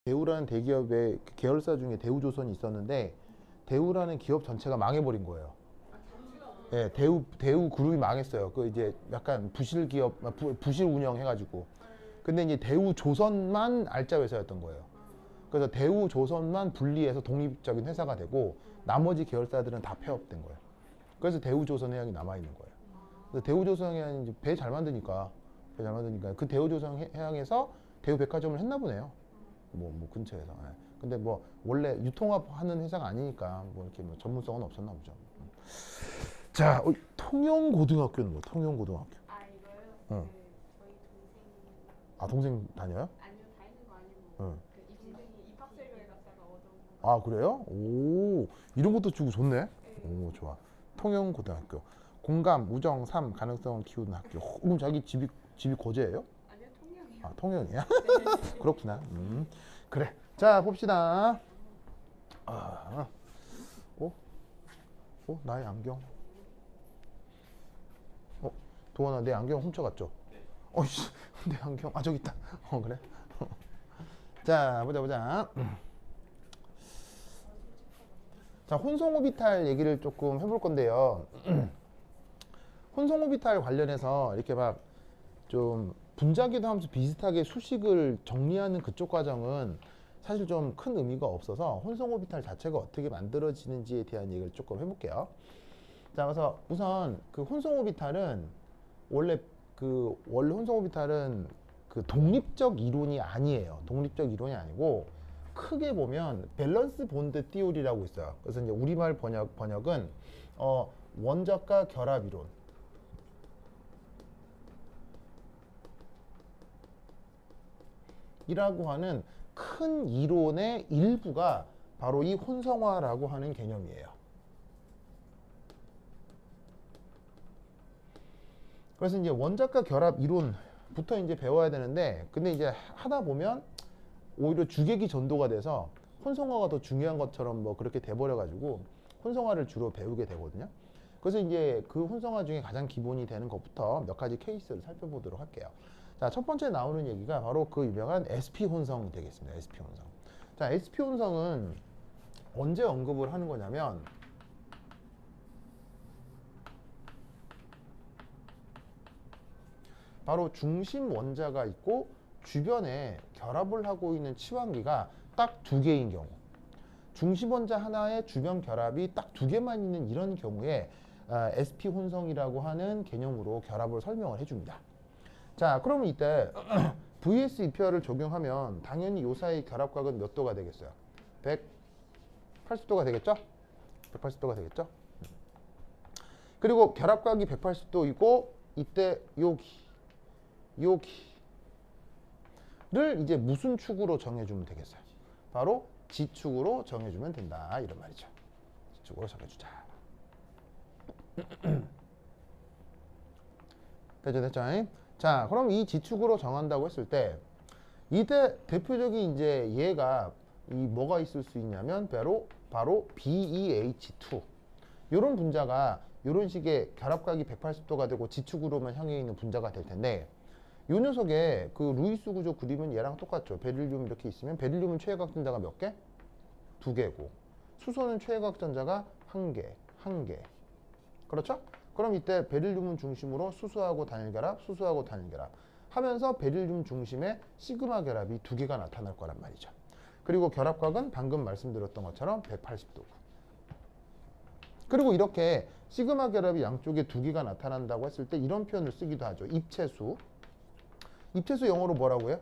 대우라는 대기업의 계열사 중에 대우조선이 있었는데 대우라는 기업 전체가 망해버린 거예요. 예, 대우 그룹이 망했어요. 그 이제 약간 부실 기업, 부실 운영해가지고. 근데 이제 대우조선만 알짜 회사였던 거예요. 그래서 대우조선만 분리해서 독립적인 회사가 되고 나머지 계열사들은 다 폐업된 거예요. 그래서 대우조선 해양이 남아 있는 거예요. 그래서 대우조선 해양이 배 잘 만드니까 그 대우조선 해양에서 대우백화점을 했나 보네요. 뭐 근처에서. 예. 근데 뭐 원래 유통업하는 회사가 아니니까 뭐 이렇게 뭐 전문성은 없었나 보죠. 자, 통영고등학교는 뭐 통영고등학교? 아 이거요? 응. 저희 동생 아 동생 다녀요? 아니요 다니는 거 아니고 응. 그 동생이 입학설명회 갔다가 얻어온 거. 아 그래요? 오 이런 것도 주고 좋네. 네. 오 좋아. 통영고등학교. 공감, 우정, 삶, 가능성을 키우는 학교. 그럼 자기 집이 고제예요? 아니요 통영이요. 아 통영이야? 네. 그렇구나. 그래. 자 봅시다. 아, 나의 안경. 도원아 내 안경 훔쳐갔죠? 어이씨 내 안경 저기 있다. 그래? 자 보자. 자 혼성오비탈 얘기를 조금 해볼 건데요. 혼성오비탈 관련해서 이렇게 막 좀 분자기도 하면서 비슷하게 수식을 정리하는 그쪽 과정은 사실 좀 큰 의미가 없어서 혼성오비탈 자체가 어떻게 만들어지는지에 대한 얘기를 조금 해볼게요. 자 그래서 우선 그 혼성오비탈은 원래 혼성오비탈은 그 독립적 이론이 아니에요. 독립적 이론이 아니고 크게 보면 밸런스 본드 띠오리라고 있어요. 그래서 이제 우리말 번역은 원적과 결합 이론. 이라고 하는 큰 이론의 일부가 바로 이 혼성화라고 하는 개념이에요. 그래서 이제 원자과 결합 이론부터 이제 배워야 되는데, 근데 이제 하다 보면 오히려 주객이 전도가 돼서 혼성화가 더 중요한 것처럼 뭐 그렇게 돼버려가지고 혼성화를 주로 배우게 되거든요. 그래서 이제 그 혼성화 중에 가장 기본이 되는 것부터 몇 가지 케이스를 살펴보도록 할게요. 자, 첫 번째 나오는 얘기가 바로 그 유명한 SP 혼성 되겠습니다. SP 혼성. 자, SP 혼성은 언제 언급을 하는 거냐면 바로 중심 원자가 있고 주변에 결합을 하고 있는 치환기가 딱 두 개인 경우, 중심 원자 하나의 주변 결합이 딱 두 개만 있는 이런 경우에 SP 혼성이라고 하는 개념으로 결합을 설명을 해줍니다. 자, 그러면 이때 VS 이표를 적용하면 당연히 요 사이 결합각은 몇 도가 되겠어요? 180도가 되겠죠? 180도가 되겠죠? 그리고 결합각이 180도이고 이때 여기를 이제 무슨 축으로 정해주면 되겠어요? 바로 G축으로 정해주면 된다 이런 말이죠. G축으로 정해주자. 됐죠? 자, 그럼 이 G축으로 정한다고 했을 때 이때 대표적인 이제 얘가 뭐가 있을 수 있냐면 바로 BeH2 이런 분자가 이런 식의 결합각이 180도가 되고 G축으로만 향해 있는 분자가 될 텐데 이 녀석의 그 루이스 구조 그림은 얘랑 똑같죠. 베릴륨 이렇게 있으면 베릴륨은 최외각 전자가 몇 개? 두 개고 수소는 최외각 전자가 한 개. 그렇죠? 그럼 이때 베릴륨은 중심으로 수소하고 단일결합 하면서 베릴륨 중심에 시그마 결합이 두 개가 나타날 거란 말이죠. 그리고 결합각은 방금 말씀드렸던 것처럼 180도고. 그리고 이렇게 시그마 결합이 양쪽에 두 개가 나타난다고 했을 때 이런 표현을 쓰기도 하죠. 입체수 영어로 뭐라고 해요?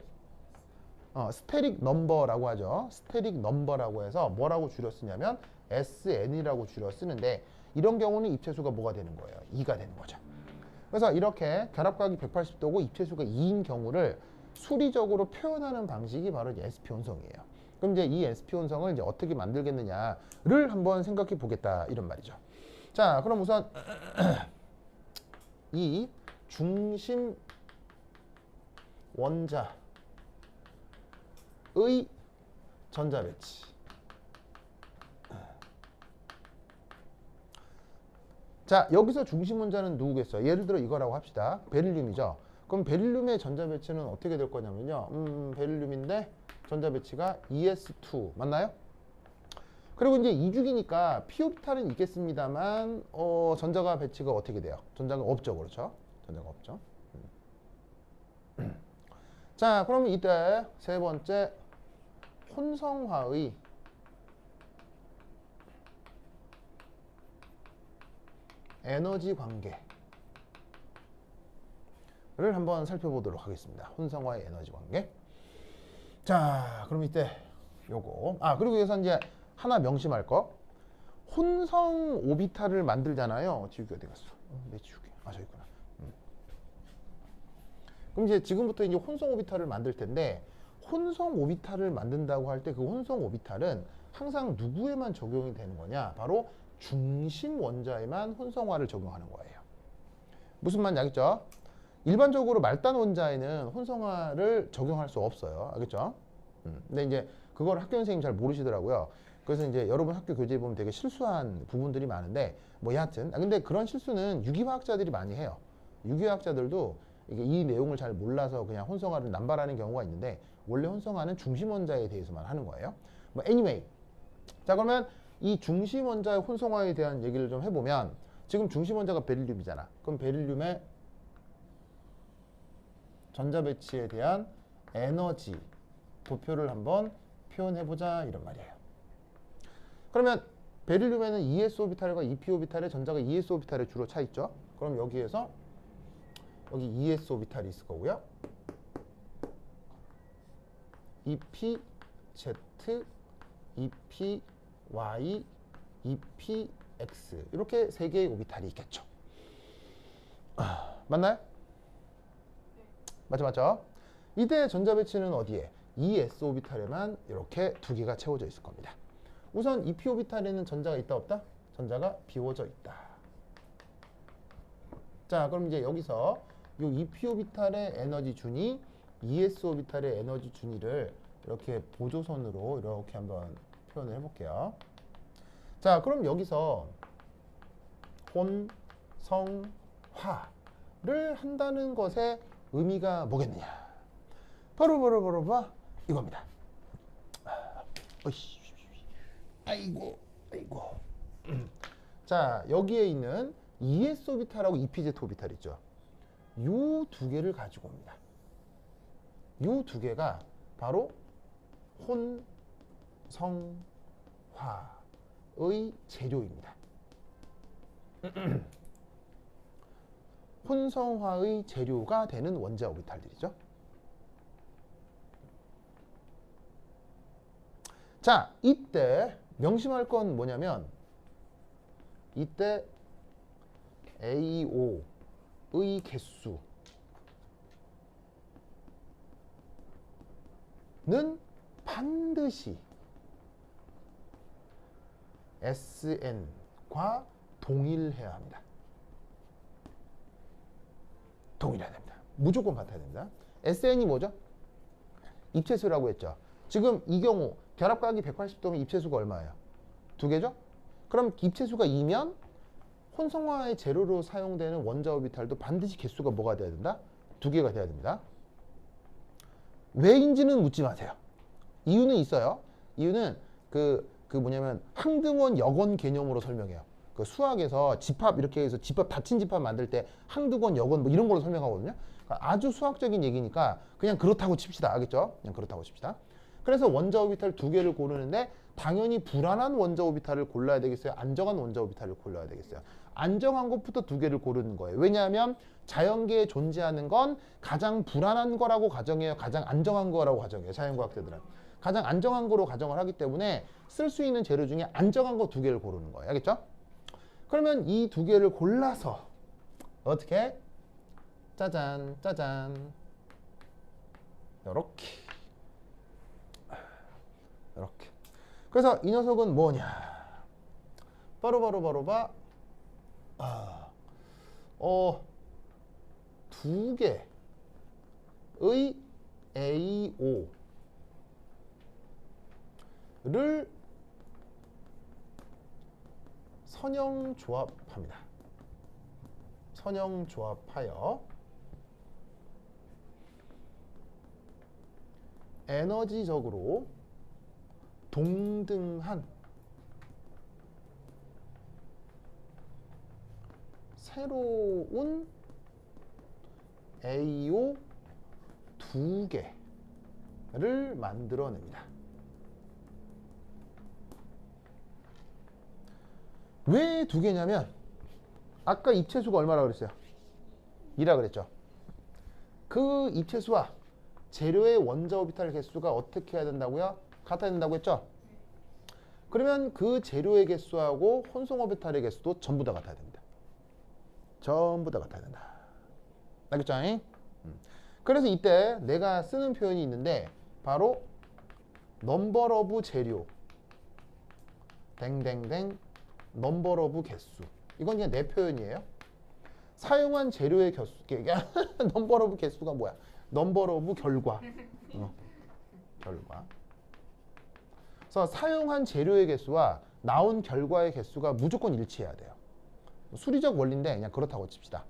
스테릭 넘버라고 하죠. 스테릭 넘버라고 해서 뭐라고 줄여 쓰냐면 SN이라고 줄여 쓰는데 이런 경우는 입체수가 뭐가 되는 거예요? 2가 되는 거죠. 그래서 이렇게 결합각이 180도고 입체수가 2인 경우를 수리적으로 표현하는 방식이 바로 이제 SP 혼성이에요. 그럼 이제 이 SP 혼성을 이제 어떻게 만들겠느냐를 한번 생각해 보겠다 이런 말이죠. 자, 그럼 우선 이 중심 원자의 전자 배치. 자, 여기서 중심 원자는 누구겠어요? 예를 들어 이거라고 합시다. 베릴륨이죠. 그럼 베릴륨의 전자 배치는 어떻게 될 거냐면요. 베릴륨인데 전자 배치가 ES2 맞나요? 그리고 이제 이주기니까 p 오비탈은 있겠습니다만 전자가 배치가 어떻게 돼요? 전자가 없죠, 그렇죠? 전자가 없죠. 자, 그럼 이때 세 번째 혼성화의 에너지 관계를 한번 살펴보도록 하겠습니다. 혼성화의 에너지 관계. 자, 그럼 이때 요거. 그리고 여기서 이제 하나 명심할 거. 혼성 오비탈을 만들잖아요. 지우개 어디 갔어? 내 지우개. 저기 있구나. 그럼 이제 지금부터 이제 혼성 오비탈을 만들 텐데, 혼성 오비탈을 만든다고 할 때 그 혼성 오비탈은 항상 누구에만 적용이 되는 거냐? 바로 중심 원자에만 혼성화를 적용하는 거예요. 무슨 말인지 알겠죠? 일반적으로 말단 원자에는 혼성화를 적용할 수 없어요. 알겠죠? 근데 이제 그걸 학교 선생님이 잘 모르시더라고요. 그래서 이제 여러분 학교 교재에 보면 되게 실수한 부분들이 많은데 뭐 여하튼 근데 그런 실수는 유기화학자들이 많이 해요. 유기화학자들도 이게 이 내용을 잘 몰라서 그냥 혼성화를 남발하는 경우가 있는데 원래 혼성화는 중심 원자에 대해서만 하는 거예요. 뭐 anyway. 자, 그러면 이 중심 원자의 혼성화에 대한 얘기를 좀 해보면 지금 중심 원자가 베릴륨이잖아. 그럼 베릴륨의 전자 배치에 대한 에너지 도표를 한번 표현해보자 이런 말이에요. 그러면 베릴륨에는 ES 오비탈과 EP 오비탈의 전자가 ES 오비탈에 주로 차 있죠. 그럼 여기에서 여기 ES 오비탈이 있을 거고요. EPZ, EPY, EPX 이렇게 세 개의 오비탈이 있겠죠. 맞나요? 맞죠? 이때 전자 배치는 어디에? ES 오비탈에만 이렇게 두 개가 채워져 있을 겁니다. 우선 EP 오비탈에는 전자가 있다 없다? 전자가 비워져 있다. 자, 그럼 이제 여기서 이 EP 오비탈의 에너지 준위, ES 오비탈의 에너지 준위를 이렇게 보조선으로 이렇게 한번 표현을 해볼게요. 자, 그럼 여기서 혼성화를 한다는 것의 의미가 뭐겠느냐? 바로 이겁니다. 아이고. 자, 여기에 있는 ES 오비탈하고 EPZ 오비탈 있죠. 요 두 개를 가지고 옵니다. 요 두 개가 바로 혼성화의 재료입니다. 혼성화의 재료가 되는 원자 오비탈들이죠. 자, 이때 명심할 건 뭐냐면 이때 AO의 개수는 반드시 SN과 동일해야 합니다. 동일해야 됩니다. 무조건 같아야 됩니다. SN이 뭐죠? 입체수라고 했죠. 지금 이 경우 결합각이 180도면 입체수가 얼마예요? 두 개죠? 그럼 입체수가 2면 혼성화의 재료로 사용되는 원자 오비탈도 반드시 개수가 뭐가 돼야 된다? 두 개가 돼야 됩니다. 왜인지는 묻지 마세요. 이유는 있어요. 이유는 뭐냐면 항등원 역원 개념으로 설명해요. 그 수학에서 집합 이렇게 해서 집합 닫힌 집합 만들 때 항등원 역원 뭐 이런 걸로 설명하거든요. 그러니까 아주 수학적인 얘기니까 그냥 그렇다고 칩시다. 알겠죠? 그냥 그렇다고 칩시다. 그래서 원자 오비탈 두 개를 고르는데 당연히 불안한 원자 오비탈을 골라야 되겠어요? 안정한 원자 오비탈을 골라야 되겠어요? 안정한 것부터 두 개를 고르는 거예요. 왜냐하면 자연계에 존재하는 건 가장 불안한 거라고 가정해요? 가장 안정한 거라고 가정해요? 자연과학자들은. 가장 안정한 거로 가정을 하기 때문에 쓸 수 있는 재료 중에 안정한 거 두 개를 고르는 거예요. 알겠죠? 그러면 이 두 개를 골라서 어떻게? 짜잔. 요렇게. 그래서 이 녀석은 뭐냐? 바로 두 개의 AO를 선형 조합합니다. 선형 조합하여 에너지적으로 동등한 새로운 AO 두 개를 만들어냅니다. 왜 두 개냐면 아까 입체수가 얼마라고 그랬어요? 2라 그랬죠. 그 입체수와 재료의 원자 오비탈 개수가 어떻게 해야 된다고요? 같아야 된다고 했죠? 그러면 그 재료의 개수하고 혼성 오비탈의 개수도 전부 다 같아야 됩니다. 전부 다 같아야 된다. 알겠죠? 그래서 이때 내가 쓰는 표현이 있는데 바로 넘버 오브 재료 댕댕댕 넘버 오브 개수. 이건 그냥 내 표현이에요. 사용한 재료의 개수. 넘버 오브 개수가 뭐야? 넘버 오브 결과. 결과. 그래서 사용한 재료의 개수와 나온 결과의 개수가 무조건 일치해야 돼요. 수리적 원리인데 그냥 그렇다고 칩시다.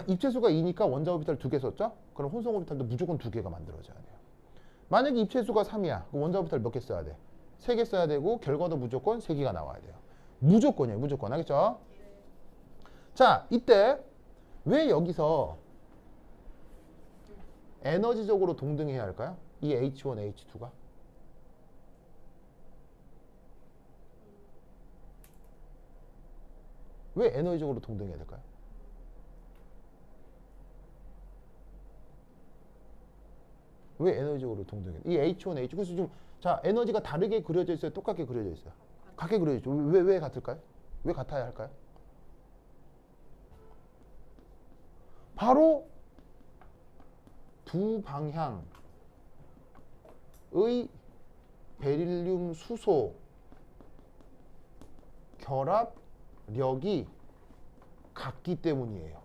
입체수가 2니까 원자 오비탈 2개 썼죠? 그럼 혼성 오비탈도 무조건 2개가 만들어져야 돼요. 만약에 입체수가 3이야. 그럼 원자 오비탈 몇 개 써야 돼? 3개 써야 되고 결과도 무조건 3개가 나와야 돼요. 무조건이에요. 무조건. 알겠죠? 자, 이때 왜 여기서 에너지적으로 동등해야 할까요? 이 H1, H2가? 왜 에너지적으로 동등해야 될까요? 왜 에너지적으로 동등해야 돼요? 이 H1, H2. 그래서 좀, 자, 에너지가 다르게 그려져 있어요? 똑같게 그려져 있어요? 같게 그려져 있죠. 왜 같을까요? 왜 같아야 할까요? 바로 두 방향의 베릴륨 수소 결합력이 같기 때문이에요.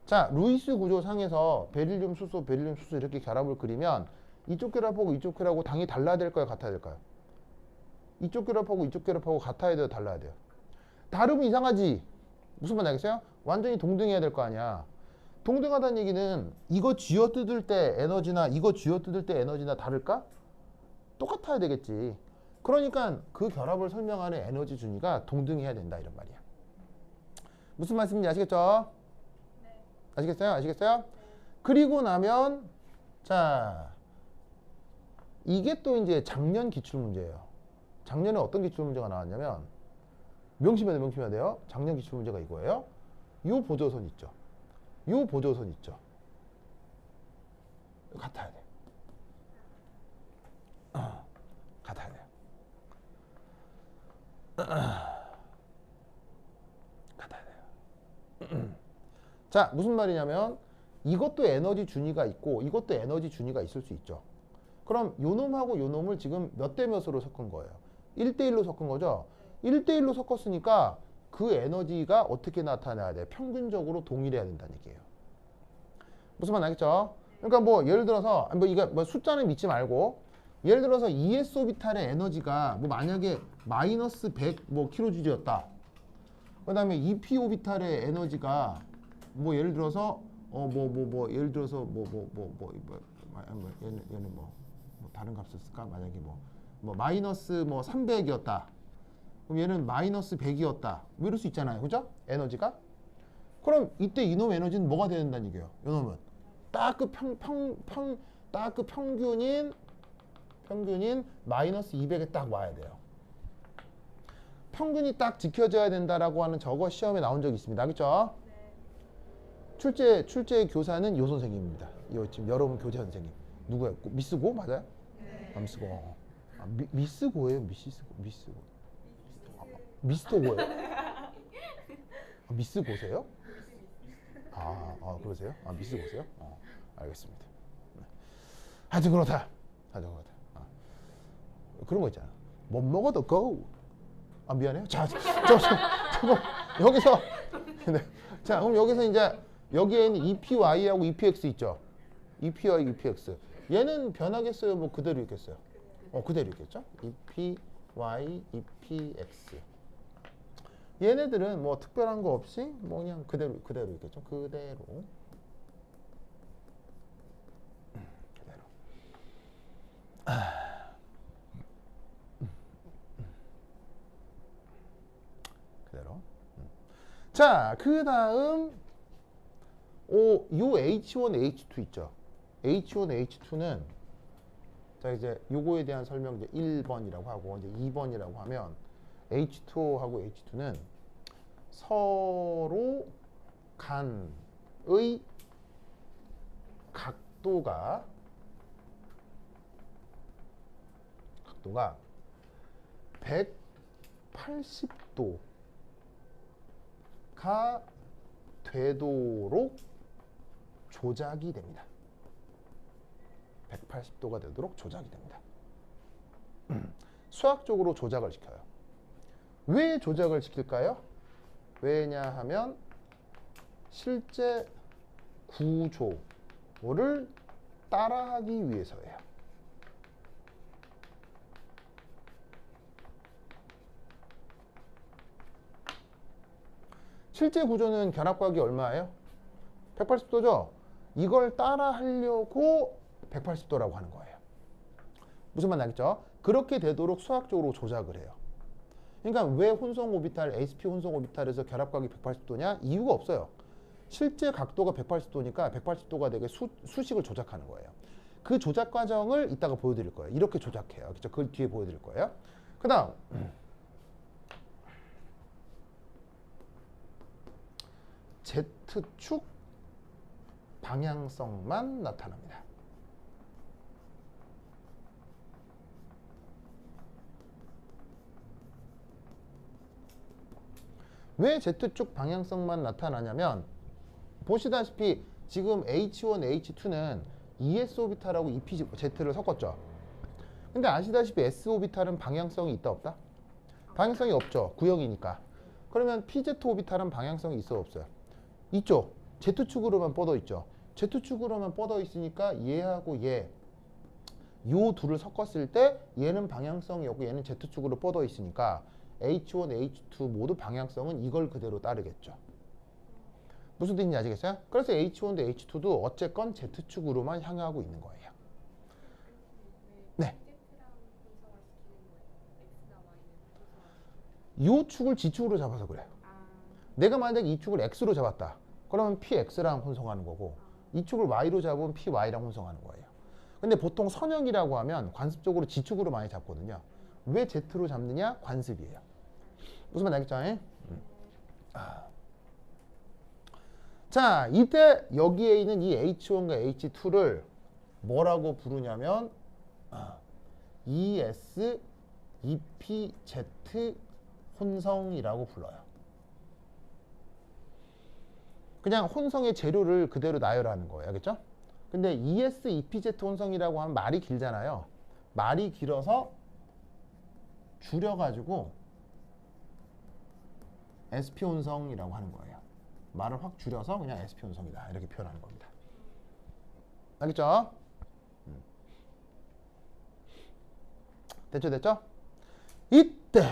자, 루이스 구조상에서 베릴륨 수소 이렇게 결합을 그리면 이쪽 결합하고 이쪽 결합하고 당연히 달라야 될까요? 같아야 될까요? 이쪽 결합하고 이쪽 결합하고 같아야 돼요? 달라야 돼요? 다르면 이상하지? 무슨 말 알겠어요? 완전히 동등해야 될 거 아니야. 동등하다는 얘기는 이거 쥐어뜯을 때 에너지나 이거 쥐어뜯을 때 에너지나 다를까? 똑같아야 되겠지. 그러니까 그 결합을 설명하는 에너지 준위가 동등해야 된다 이런 말이야. 무슨 말씀인지 아시겠죠? 네. 아시겠어요? 아시겠어요? 그리고 나면 자 이게 또 이제 작년 기출문제예요. 작년에 어떤 기출문제가 나왔냐면 명심해야 돼요. 작년 기출문제가 이거예요. 요 보조선 있죠. 요 보조선 있죠. 같아야 돼. 같아야 돼요. 같아야 돼요. 자, 무슨 말이냐면 이것도 에너지 준위가 있고 이것도 에너지 준위가 있을 수 있죠. 그럼 요 놈하고 요 놈을 지금 몇 대 몇으로 섞은 거예요? 1대1로 섞은 거죠? 1대1로 섞었으니까 그 에너지가 어떻게 나타나야 돼? 평균적으로 동일해야 된다는 얘기예요. 무슨 말 알겠죠? 그러니까 뭐 예를 들어서 뭐 이거 뭐 숫자는 믿지 말고 예를 들어서 ES 오비탈의 에너지가 뭐 만약에 마이너스 100 뭐 킬로줄이었다. 그다음에 EP 오비탈의 에너지가 뭐 예를 들어서 예를 들어서 얘는 뭐 다른 값을 쓸까? 만약에 뭐 마이너스 뭐 300이었다. 그럼 얘는 마이너스 100이었다. 뭐 이럴 수 있잖아요. 그죠? 에너지가. 그럼 이때 이놈 에너지는 뭐가 되야 된다는 얘기예요. 이놈은 딱 그 평균인 마이너스 200에 딱 와야 돼요. 평균이 딱 지켜져야 된다라고 하는 저거 시험에 나온 적이 있습니다. 알겠죠? 네. 출제 교사는 요 선생님입니다. 요 지금 여러분 교재 선생님. 누구예요? 미스고 맞아요? 네. 아, 미스고. 아, 미스고예요? 미스고. 미스터고예요? 아, 미스고세요? 그러세요? 아, 미스고세요? 알겠습니다. 네. 하여튼 그렇다. 그런 거 있잖아. 못 먹어도 go. 아, 미안해요. 저거 여기서 네. 자, 그럼 여기서 이제 여기에는 EPY하고 EPX 있죠. EPY, EPX. 얘는 변하겠어요? 뭐 그대로 있겠어요? 그대로 있겠죠? EPY, EPX. 얘네들은 뭐 특별한 거 없이 뭐 그냥 그대로 있겠죠? 그대로. 자, 그 다음 요 H1, H2 있죠. H1, H2는 자 이제 요거에 대한 설명 이제 1번이라고 하고 이제 2번이라고 하면 H2하고 H2는 서로 간의 각도가 180도가 되도록 조작이 됩니다. 180도가 되도록 조작이 됩니다. 수학적으로 조작을 시켜요. 왜 조작을 시킬까요? 왜냐하면 실제 구조를 따라하기 위해서예요. 실제 구조는 결합각이 얼마예요? 180도죠? 이걸 따라 하려고 180도라고 하는 거예요. 무슨 말 나겠죠? 그렇게 되도록 수학적으로 조작을 해요. 그러니까 왜 혼성 오비탈, sp 혼성 오비탈에서 결합각이 180도냐? 이유가 없어요. 실제 각도가 180도니까 180도가 되게 수식을 조작하는 거예요. 그 조작 과정을 이따가 보여드릴 거예요. 이렇게 조작해요. 그렇죠? 그걸 뒤에 보여드릴 거예요. 그 다음 Z축 방향성만 나타납니다. 왜 Z축 방향성만 나타나냐면 보시다시피 지금 H1, H2는 ES 오비탈하고 EPZ를 섞었죠. 근데 아시다시피 S 오비탈은 방향성이 있다 없다? 방향성이 없죠. 구형이니까. 그러면 PZ 오비탈은 방향성이 있어 없어요? 있죠. Z축으로만 뻗어 있죠. Z축으로만 뻗어 있으니까 얘하고 얘 요 둘을 섞었을 때 얘는 방향성이 없고 얘는 Z축으로 뻗어 있으니까 H1, H2 모두 방향성은 이걸 그대로 따르겠죠. 무슨 뜻인지 아시겠어요? 그래서 H1도 H2도 어쨌건 Z축으로만 향하고 있는 거예요. 네. 요 축을 G축으로 잡아서 그래요. 내가 만약에 이 축을 X로 잡았다. 그러면 PX랑 혼성하는 거고 이 축을 Y로 잡으면 PY랑 혼성하는 거예요. 근데 보통 선형이라고 하면 관습적으로 G축으로 많이 잡거든요. 왜 Z로 잡느냐? 관습이에요. 무슨 말 알겠죠? 자, 이때 여기에 있는 이 H1과 H2를 뭐라고 부르냐면 ES, EPZ 혼성이라고 불러요. 그냥 혼성의 재료를 그대로 나열하는 거예요. 알겠죠? 근데 ES, EPZ 혼성이라고 하면 말이 길잖아요. 말이 길어서 줄여가지고 SP 혼성이라고 하는 거예요. 말을 확 줄여서 그냥 SP 혼성이다. 이렇게 표현하는 겁니다. 알겠죠? 됐죠? 됐죠? 이때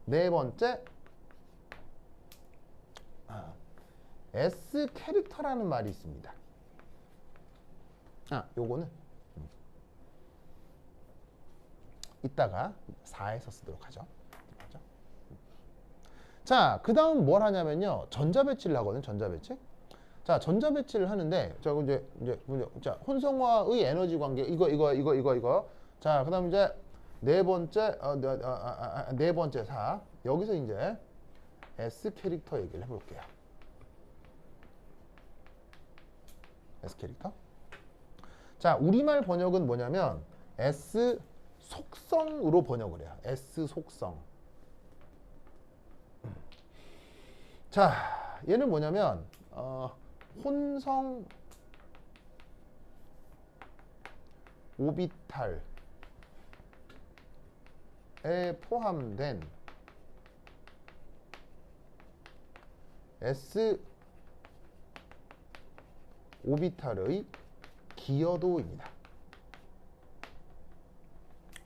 네 번째 S 캐릭터라는 말이 있습니다. 요거는 이따가 4에서 쓰도록 하죠. 자, 그 다음 뭘 하냐면요. 전자배치를 하거든요. 전자배치. 자, 전자배치를 하는데, 자, 자, 혼성화의 에너지 관계, 이거. 자, 그 다음 이제 네 번째, 네 번째 4. 여기서 이제 S 캐릭터 얘기를 해볼게요. S 캐릭터. 자, 우리말 번역은 뭐냐면 S 속성으로 번역을 해요. S 속성. 자, 얘는 뭐냐면 혼성 오비탈에 포함된 S 오비탈의 기여도입니다.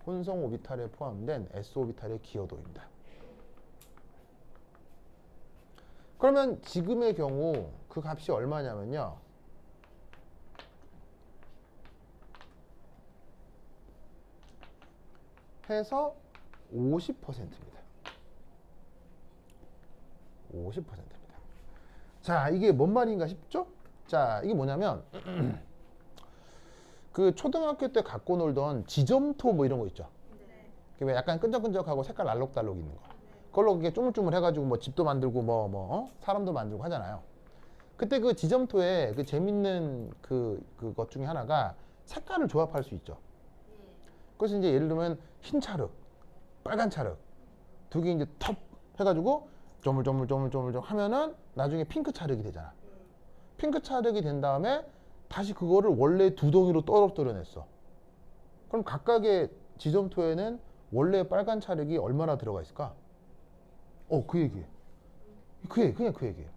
혼성 오비탈에 포함된 S 오비탈의 기여도입니다. 그러면 지금의 경우 그 값이 얼마냐면요. 해서 50%입니다. 50%입니다. 자, 이게 뭔 말인가 싶죠? 자, 이게 뭐냐면 그 초등학교 때 갖고 놀던 지점토 뭐 이런 거 있죠. 그 왜 약간 끈적끈적하고 색깔 알록달록 있는 거. 그걸로 이렇게 쪼물쪼물 해가지고 뭐 집도 만들고 사람도 만들고 하잖아요. 그때 그 지점토에 그 재밌는 그것 중에 하나가 색깔을 조합할 수 있죠. 그래서 이제 예를 들면 흰 찰흙, 빨간 찰흙 두 개 이제 텁 해가지고 쪼물쪼물쪼물쪼물 하면은 나중에 핑크 찰흙이 되잖아. 핑크 찰흙이 된 다음에 다시 그거를 원래 두 덩이로 떨어뜨려냈어. 그럼 각각의 지점토에는 원래 빨간 찰흙이 얼마나 들어가 있을까? 그 얘기예요. 그냥 그 얘기예요.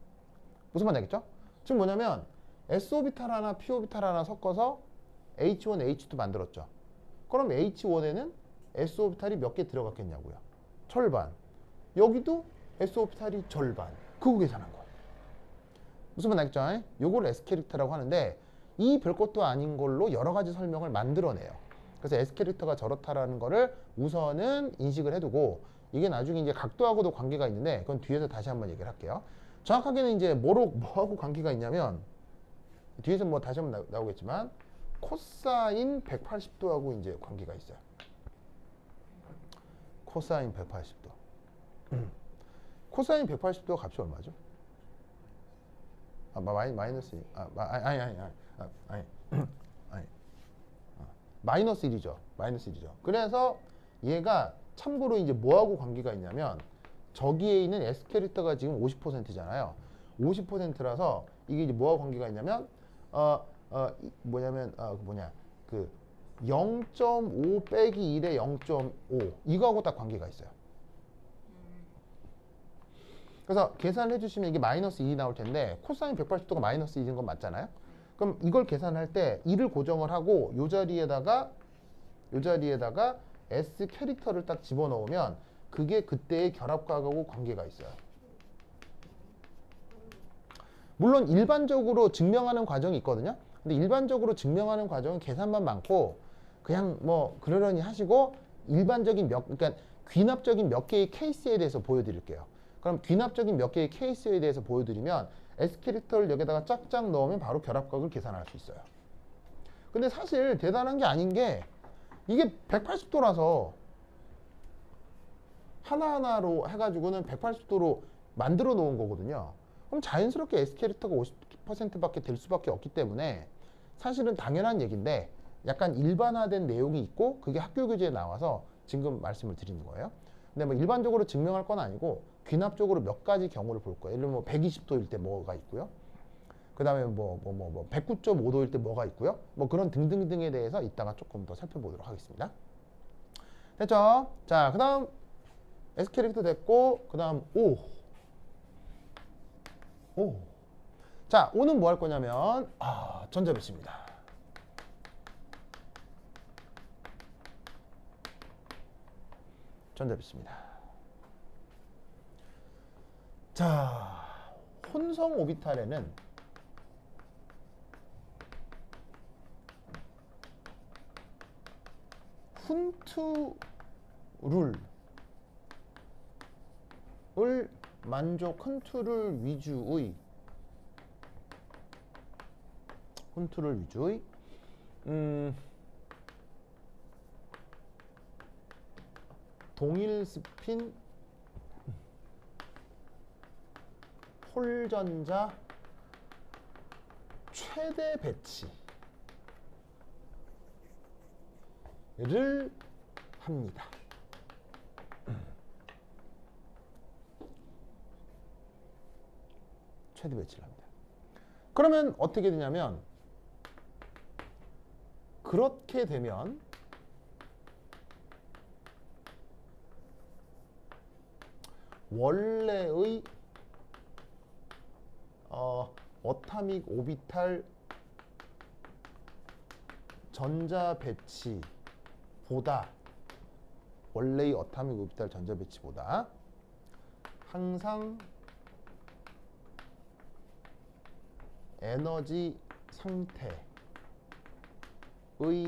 무슨 말인지 알겠죠? 지금 뭐냐면 S오비탈 하나, P오비탈 하나 섞어서 H1, H2 만들었죠. 그럼 H1에는 S오비탈이 몇 개 들어갔겠냐고요. 절반. 여기도 S오비탈이 절반. 그거 계산한 거예요. 무슨 말인지 알겠죠? 요걸 S캐릭터라고 하는데 이 별것도 아닌 걸로 여러 가지 설명을 만들어내요. 그래서 S캐릭터가 저렇다라는 거를 우선은 인식을 해두고 이게 나중에 이제 각도하고도 관계가 있는데 그건 뒤에서 다시 한번 얘기를 할게요. 정확하게는 이제 뭐하고 관계가 있냐면 뒤에서 뭐 다시 한번 나오겠지만 코사인 180도하고 이제 관계가 있어요. 코사인 180도. 코사인 180도 값이 얼마죠? 마이너스 아니 마이너스 1이죠. 마이너스 1이죠. 그래서 얘가 참고로 이제 뭐하고 관계가 있냐면 저기에 있는 S 캐릭터가 지금 50%잖아요. 50%라서 이게 이제 뭐하고 관계가 있냐면 그 0.5 빼기 1의 0.5 이거하고 딱 관계가 있어요. 그래서 계산을 해주시면 이게 마이너스 2이 나올 텐데 코사인 180도가 마이너스 2인 건 맞잖아요. 그럼 이걸 계산할 때 2를 고정을 하고 요 자리에다가 S 캐릭터를 딱 집어넣으면 그게 그때의 결합각하고 관계가 있어요. 물론 일반적으로 증명하는 과정이 있거든요. 근데 일반적으로 증명하는 과정은 계산만 많고 그냥 뭐 그러려니 하시고 일반적인 그러니까 귀납적인 몇 개의 케이스에 대해서 보여드릴게요. 그럼 귀납적인 몇 개의 케이스에 대해서 보여드리면 S 캐릭터를 여기다가 쫙쫙 넣으면 바로 결합각을 계산할 수 있어요. 근데 사실 대단한 게 아닌 게 이게 180도라서 하나하나로 해가지고는 180도로 만들어 놓은 거거든요. 그럼 자연스럽게 S 캐릭터가 50%밖에 될 수밖에 없기 때문에 사실은 당연한 얘기인데 약간 일반화된 내용이 있고 그게 학교 교재에 나와서 지금 말씀을 드리는 거예요. 근데 뭐 일반적으로 증명할 건 아니고 귀납적으로 몇 가지 경우를 볼 거예요. 예를 들면 뭐 120도일 때 뭐가 있고요. 그 다음에 109.5도일 때 뭐가 있고요. 뭐 그런 등등등에 대해서 이따가 조금 더 살펴보도록 하겠습니다. 됐죠? 자, 그 다음 S 캐릭터 됐고 그 다음 O. 자, O는 뭐 할 거냐면 전자배치입니다. 전자배치입니다. 자, 혼성 오비탈에는 훈트 룰을 훈트를 위주의 동일 스핀 홀전자 최대 배치를 합니다. 최대 배치를 합니다. 그러면 어떻게 되냐면 그렇게 되면 원래의 어타믹 오비탈 전자 배치보다 원래의 어타믹 오비탈 전자 배치보다 항상 에너지 상태의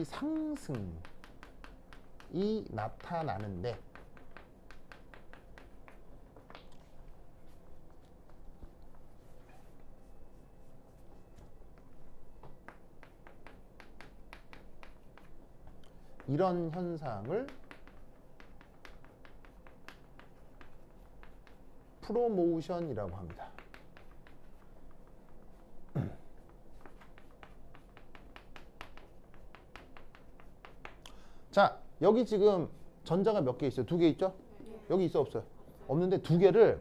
상승이 나타나는데 이런 현상을 프로모션이라고 합니다. 자, 여기 지금 전자가 몇 개 있어요? 2개 있죠? 여기 있어 없어요? 없는데 2개를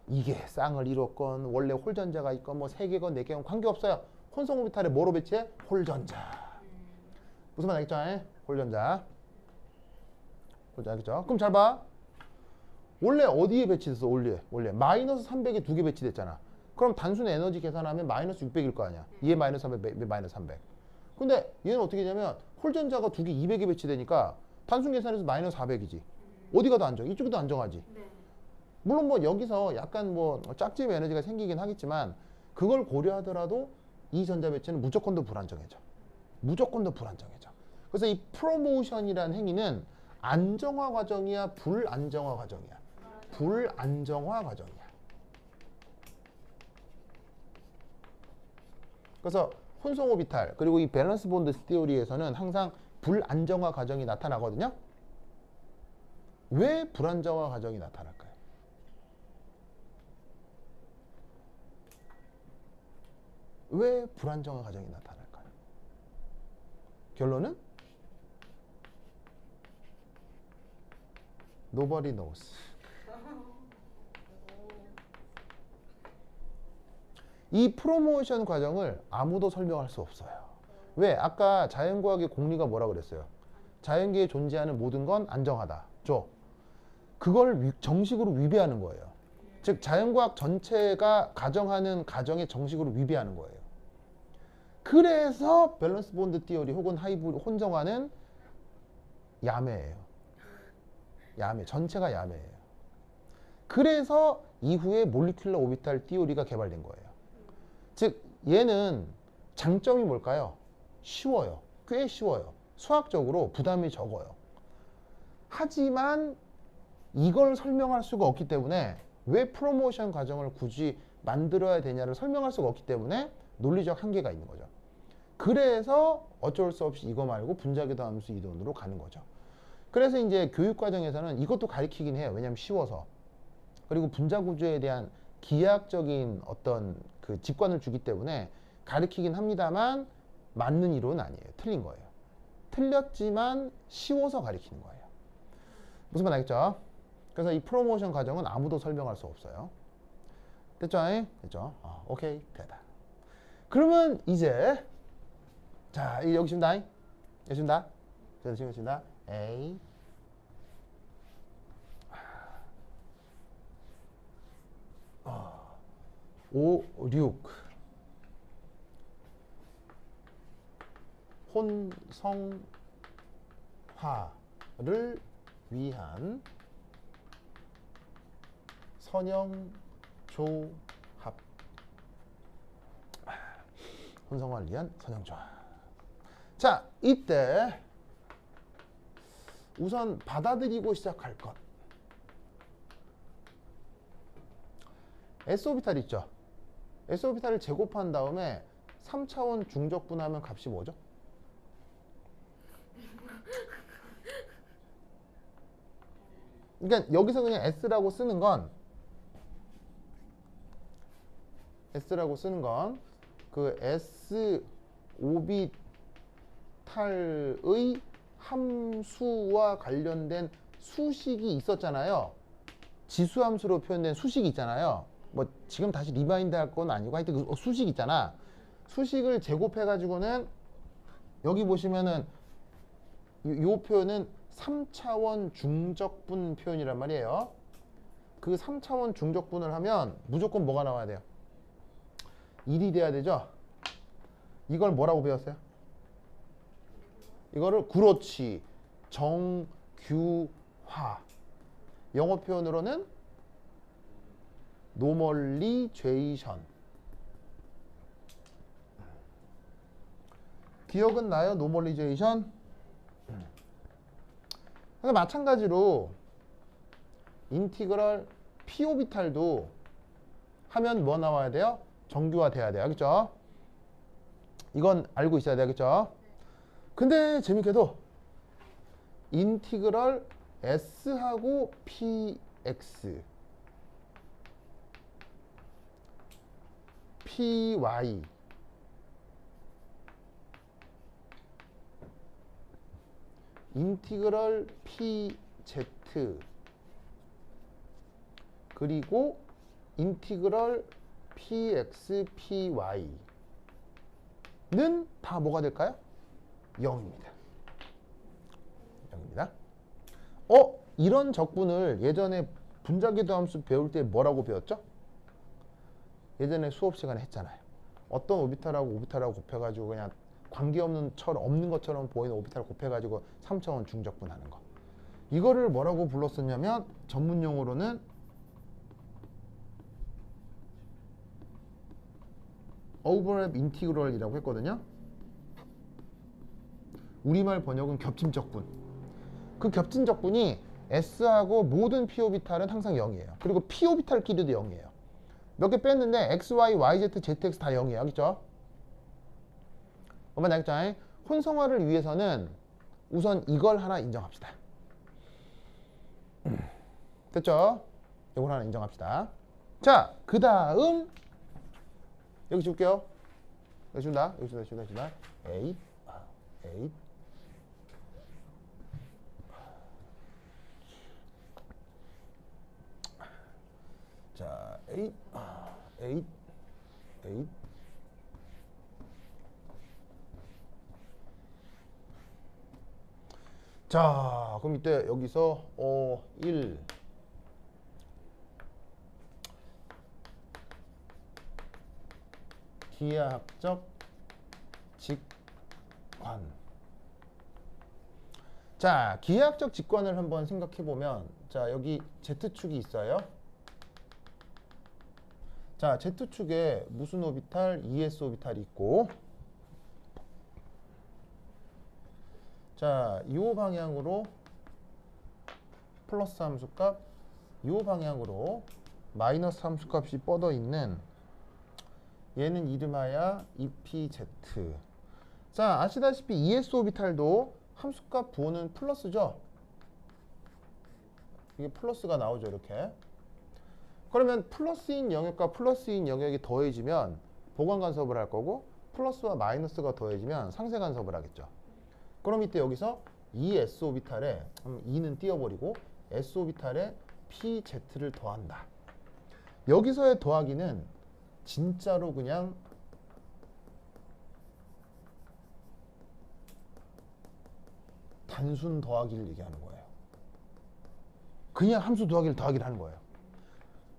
이게 쌍을 이뤘건 원래 홀전자가 있건 뭐 3개건 4개건 관계없어요. 혼성 오비탈에 뭐로 배치해? 홀전자. 무슨 말 알겠죠? 홀전자. 홀전자 알겠죠? 그럼 잘 봐. 원래 어디에 배치됐어? 원래 마이너스 300에 2개 배치됐잖아. 그럼 단순 에너지 계산하면 마이너스 600일 거 아니야. 얘 마이너스 300, 마이너스 300. 근데 얘는 어떻게 되냐면 홀전자가 2개 200에 배치되니까 단순 계산해서 마이너스 400이지. 어디가 더 안정? 이쪽이 더 안정하지. 물론 뭐 여기서 약간 뭐 짝집 에너지가 생기긴 하겠지만 그걸 고려하더라도 이 전자 배치는 무조건 더 불안정해져. 무조건 더 불안정해져. 그래서 이 프로모션이라는 행위는 안정화 과정이야, 불안정화 과정이야. 불안정화 과정이야. 그래서 혼성 오비탈 그리고 이 밸런스 본드 티오리에서는 항상 불안정화 과정이 나타나거든요. 왜 불안정화 과정이 나타날까요? 왜 불안정화 과정이 나타날까요? 결론은 Nobody knows. 이 프로모션 과정을 아무도 설명할 수 없어요. 왜? 아까 자연과학의 공리가 뭐라 그랬어요? 자연계에 존재하는 모든 건 안정하다. 그걸 정식으로 위배하는 거예요. 즉 자연과학 전체가 가정하는 가정의 정식으로 위배하는 거예요. 그래서 밸런스 본드 티오리 혹은 하이브리드 혼정화는 야매예요. 야매, 전체가 야매예요. 그래서 이후에 몰리큘러 오비탈 티오리가 개발된 거예요. 즉 얘는 장점이 뭘까요? 쉬워요. 꽤 쉬워요. 수학적으로 부담이 적어요. 하지만 이걸 설명할 수가 없기 때문에 왜 프로모션 과정을 굳이 만들어야 되냐를 설명할 수가 없기 때문에 논리적 한계가 있는 거죠. 그래서 어쩔 수 없이 이거 말고 분자궤도 함수 이론으로 가는 거죠. 그래서 이제 교육 과정에서는 이것도 가르치긴 해요. 왜냐하면 쉬워서. 그리고 분자 구조에 대한 기하학적인 어떤 그 직관을 주기 때문에 가르치긴 합니다만 맞는 이론은 아니에요. 틀린 거예요. 틀렸지만 쉬워서 가르치는 거예요. 무슨 말 알겠죠? 그래서 이 프로모션 과정은 아무도 설명할 수 없어요. 됐죠? 됐죠? 오케이, 됐다. 그러면 이제 자, 여기 있습니다. 여기 있습니다. 여기 있습니다. A 5, 6 혼성화를 위한 선형 조합. 혼성화를 위한 선형 조합. 자, 이때 우선 받아들이고 시작할 것. S오비탈 있죠? S오비탈을 제곱한 다음에 3차원 중적분하면 값이 뭐죠? 그러니까 여기서 그냥 S라고 쓰는 건 그 S 오비탈의 함수와 관련된 수식이 있었잖아요. 지수함수로 표현된 수식이 있잖아요. 뭐 지금 다시 리마인드 할 건 아니고 하여튼 그 수식 있잖아. 수식을 제곱해 가지고는 여기 보시면은 요 표현은 3차원 중적분 표현이란 말이에요. 그 3차원 중적분을 하면 무조건 뭐가 나와야 돼요? 1이 돼야 되죠? 이걸 뭐라고 배웠어요? 이거를 그렇지. 정규화. 영어 표현으로는 노멀리제이션. 기억은 나요? 노멀리제이션? 그래서 마찬가지로 인티그럴 p 오비탈도 하면 뭐 나와야 돼요? 정규화 돼야 돼요. 알겠죠? 이건 알고 있어야 돼요. 알겠죠? 근데 재밌게도 인티그럴 s하고 px py 인티그럴 pz 그리고 인티그럴 px py는 다 뭐가 될까요? 0입니다. 0입니다. 이런 적분을 예전에 분자기도 함수 배울 때 뭐라고 배웠죠? 예전에 수업 시간에 했잖아요. 어떤 오비탈하고 오비탈하고 곱해가지고 그냥 관계없는 없는 것처럼 보이는 오비탈 곱해가지고 3차원 중적분하는 거. 이거를 뭐라고 불렀었냐면 전문 용어로는 오버랩 인티그럴이라고 했거든요. 우리말 번역은 겹침 적분. 그 겹침 적분이 S하고 모든 P오비탈은 항상 0이에요. 그리고 P오비탈끼리도 0이에요. 몇 개 뺐는데 X, Y, Y, Z, ZX 다 0이에요. 알겠죠? 엄마 알겠죠? 혼성화를 위해서는 우선 이걸 하나 인정합시다. 됐죠? 이걸 하나 인정합시다. 자, 그 다음 여기 줄게요. 여기 준다. 여기 준다. A. 자, 8. 자, 그럼 이때 여기서 1 기하학적 직관. 자, 기하학적 직관을 한번 생각해 보면, 자, 여기 Z축이 있어요. 자, Z축에 무슨 오비탈? ES 오비탈이 있고, 자, 이 방향으로 플러스 함수값, 이 방향으로 마이너스 함수값이 뻗어 있는 얘는 이름하여 EPZ. 자, 아시다시피 ES 오비탈도 함수값 부호는 플러스죠. 이게 플러스가 나오죠, 이렇게. 그러면 플러스인 영역과 플러스인 영역이 더해지면 보관 간섭을 할 거고, 플러스와 마이너스가 더해지면 상쇄 간섭을 하겠죠. 그럼 이때 여기서 ES 오비탈에 2는 띄워버리고 S 오비탈에 PZ를 더한다. 여기서의 더하기는 진짜로 그냥 단순 더하기를 얘기하는 거예요. 그냥 함수 더하기를 하는 거예요.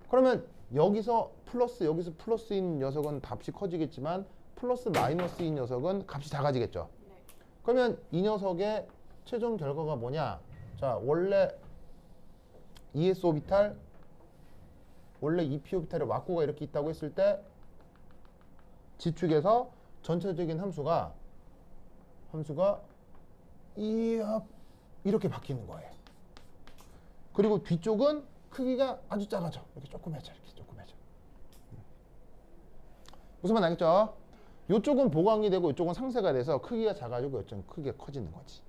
그러면 여기서 플러스인 녀석은 값이 커지겠지만 플러스 마이너스인 녀석은 값이 작아지겠죠. 네. 그러면 이 녀석의 최종 결과가 뭐냐? 자, 원래 ES 오비탈, 원래 EP 오비탈의 왁구가 이렇게 있다고 했을 때 G축에서 전체적인 함수가 이렇게 바뀌는 거예요. 그리고 뒤쪽은 크기가 아주 작아져. 이렇게 조그매져. 무슨 말 알겠죠? 이쪽은 보강이 되고 이쪽은 상쇄가 돼서 크기가 작아지고 이쪽은 크기가 커지는 거지.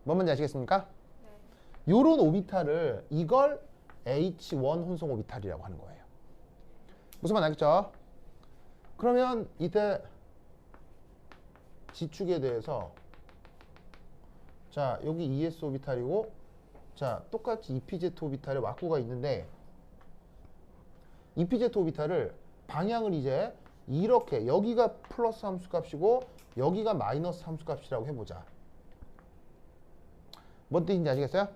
뭔 말인지 아시겠습니까? 네. 요런 오비탈을 이걸 H1 혼성 오비탈이라고 하는 거예요. 무슨 말 알겠죠? 그러면 이때 G축에 대해서 자, 여기 ES 오비탈이고 자, 똑같이 EPZ 오비탈에 왁구가 있는데 EPZ 오비탈을 방향을 이제 이렇게 여기가 플러스 함수값이고 여기가 마이너스 함수값이라고 해보자. 뭔 뜻인지 아시겠어요? 네.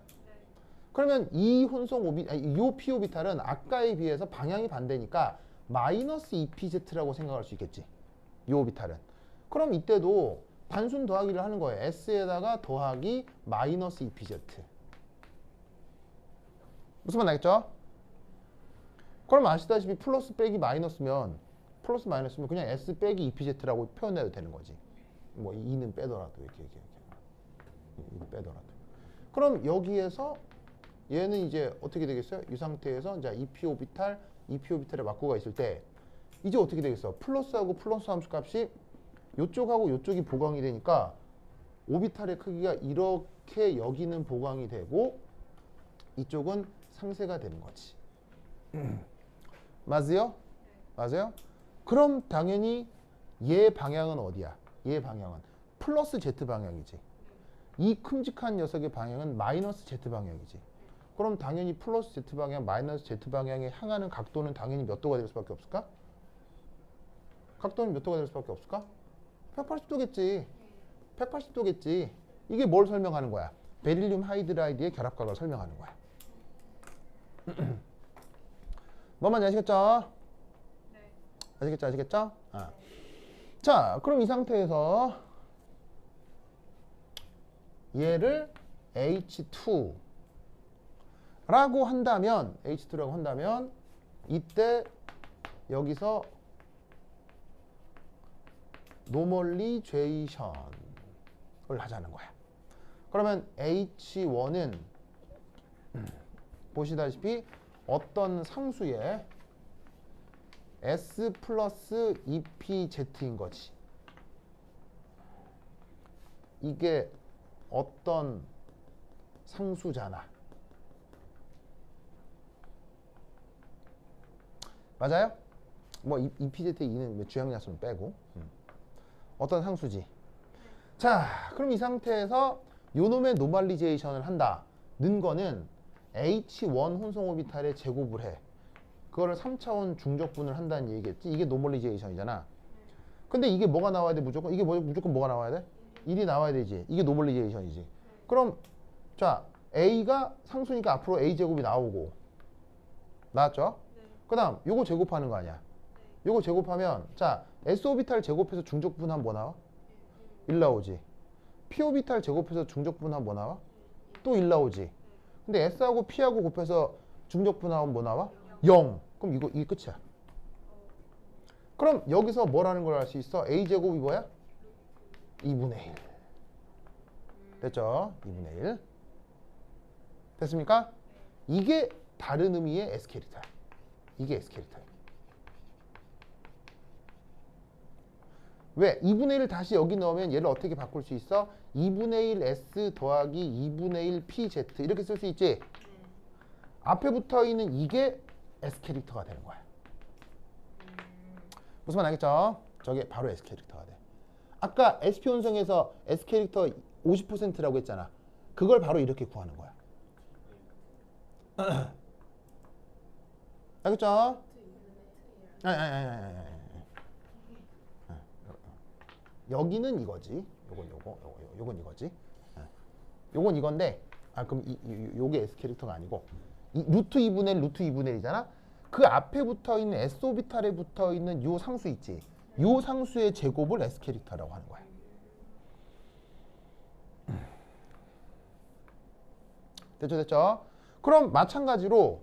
그러면 이 요 P 오비탈은 아까에 비해서 방향이 반대니까 마이너스 EPZ라고 생각할 수 있겠지. 요 오비탈은. 그럼 이때도 단순 더하기를 하는 거예요. S에다가 더하기 마이너스 EPZ. 무슨 말 나겠죠? 그럼 아시다시피 플러스 빼기 마이너스면 그냥 S 빼기 EPZ라고 표현해도 되는 거지. 뭐 2는 빼더라도 이렇게 2는 빼더라도. 그럼 여기에서 얘는 이제 어떻게 되겠어요? 이 상태에서 이제 EP 오비탈의 왁구가 있을 때 이제 어떻게 되겠어? 플러스하고 플러스 함수 값이 요쪽하고 요쪽이 보강이 되니까 오비탈의 크기가 이렇게 여기는 보강이 되고 이쪽은 상쇄가 되는 거지. 맞아요? 맞아요? 그럼 당연히 얘 방향은 어디야? 얘 방향은 플러스 Z 방향이지. 이 큼직한 녀석의 방향은 마이너스 Z 방향이지. 그럼 당연히 플러스 Z 방향, 마이너스 Z 방향에 향하는 각도는 당연히 몇 도가 될 수밖에 없을까? 각도는 몇 도가 될 수밖에 없을까? 180도겠지. 180도겠지. 이게 뭘 설명하는 거야? 베릴륨 하이드라이드의 결합각을 설명하는 거야. 뭐만 아시겠죠? 네. 아시겠죠? 아시겠죠? 아. 자, 그럼 이 상태에서 얘를 H2라고 한다면 H2라고 한다면 이때 여기서 노멀리제이션을 하자는 거야. 그러면 H1은 보시다시피 어떤 상수의 S 플러스 EPZ인 거지. 이게 어떤 상수잖아. 맞아요? 뭐 EPZ2는 주향약수는 빼고 어떤 상수지. 자, 그럼 이 상태에서 요놈의 노멀리제이션을 한다는 거는 H1 혼성 오비탈에 제곱을 해. 그거를 3차원 중적분을 한다는 얘기겠지. 이게 노멀리제이션이잖아. 근데 이게 뭐가 나와야 돼? 무조건 이게 무조건 뭐가 나와야 돼? 1이 나와야 되지. 이게 노멀리제이션이지. 그럼 자, A가 상수니까 앞으로 A 제곱이 나오고 나왔죠? 그 다음 요거 제곱하는 거 아니야. 요거 제곱하면 자, S 오비탈 제곱해서 중적분 하면 뭐 나와? 1 나오지. P 오비탈 제곱해서 중적분 하면 뭐 나와? 또 1 나오지. 근데 S하고 P하고 곱해서 중적분 하면 뭐 나와? 0. 그럼 이게 끝이야. 그럼 여기서 뭐라는 걸 알 수 있어? A 제곱이 뭐야? 2분의 1. 됐죠? 2분의 1. 됐습니까? 이게 다른 의미의 S 캐릭터야. 이게 S 캐릭터야. 왜? 2분의 1을 다시 여기 넣으면 얘를 어떻게 바꿀 수 있어? 2분의 1 S 더하기 2분의 1 PZ 이렇게 쓸 수 있지? 앞에 붙어 있는 이게 S 캐릭터가 되는 거야. 무슨 말 알겠죠? 저게 바로 S 캐릭터가 돼. 아까 SP 혼성에서 S 캐릭터 50%라고 했잖아. 그걸 바로 이렇게 구하는 거야. 알겠죠? 아니. 여기는 이거지. 요건 이거지. 요건 이건데, 그럼 요게 S 캐릭터가 아니고, 루트 2분의 1, 루트 2분의 1이잖아? 그 앞에 붙어 있는 S 오비탈에 붙어 있는 요 상수 있지? 요 상수의 제곱을 S 캐릭터라고 하는 거야. 됐죠? 그럼 마찬가지로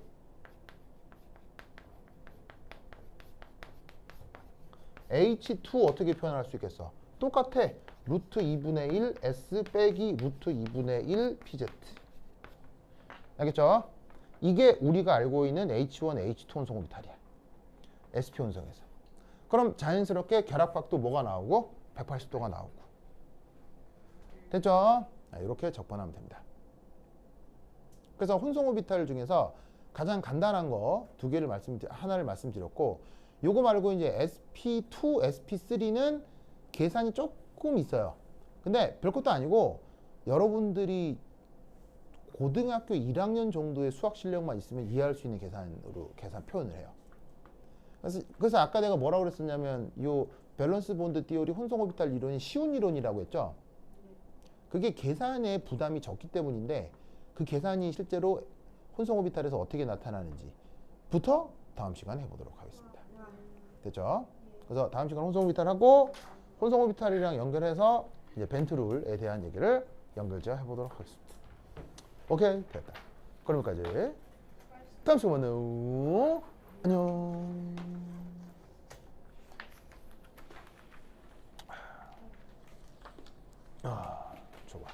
H2 어떻게 표현할 수 있겠어? 똑같아. 루트 2분의 1 S 빼기 루트 2분의 1 PZ. 알겠죠? 이게 우리가 알고 있는 H1, H2 혼성 오비탈이야. SP 혼성에서. 그럼 자연스럽게 결합각도 뭐가 나오고? 180도가 나오고. 됐죠? 이렇게 적분하면 됩니다. 그래서 혼성 오비탈 중에서 가장 간단한 거 하나를 말씀드렸고, 요거 말고 이제 SP2, SP3는 계산이 조금 있어요. 근데 별것도 아니고 여러분들이 고등학교 1학년 정도의 수학 실력만 있으면 이해할 수 있는 계산 표현을 해요. 그래서 아까 내가 뭐라고 그랬었냐면 요 밸런스 본드 띠오리 혼성 오비탈 이론이 쉬운 이론이라고 했죠. 그게 계산에 부담이 적기 때문인데 그 계산이 실제로 혼성 오비탈에서 어떻게 나타나는지부터 다음 시간에 해보도록 하겠습니다. 됐죠? 그래서 다음 시간 혼성 오비탈 하고 혼성 오비탈이랑 연결해서 이제 벤트룰에 대한 얘기를 연결지어 해보도록 하겠습니다. 오케이, 됐다. 그럼 여기까지. 다음 시간에 만나요. 안녕. 좋아.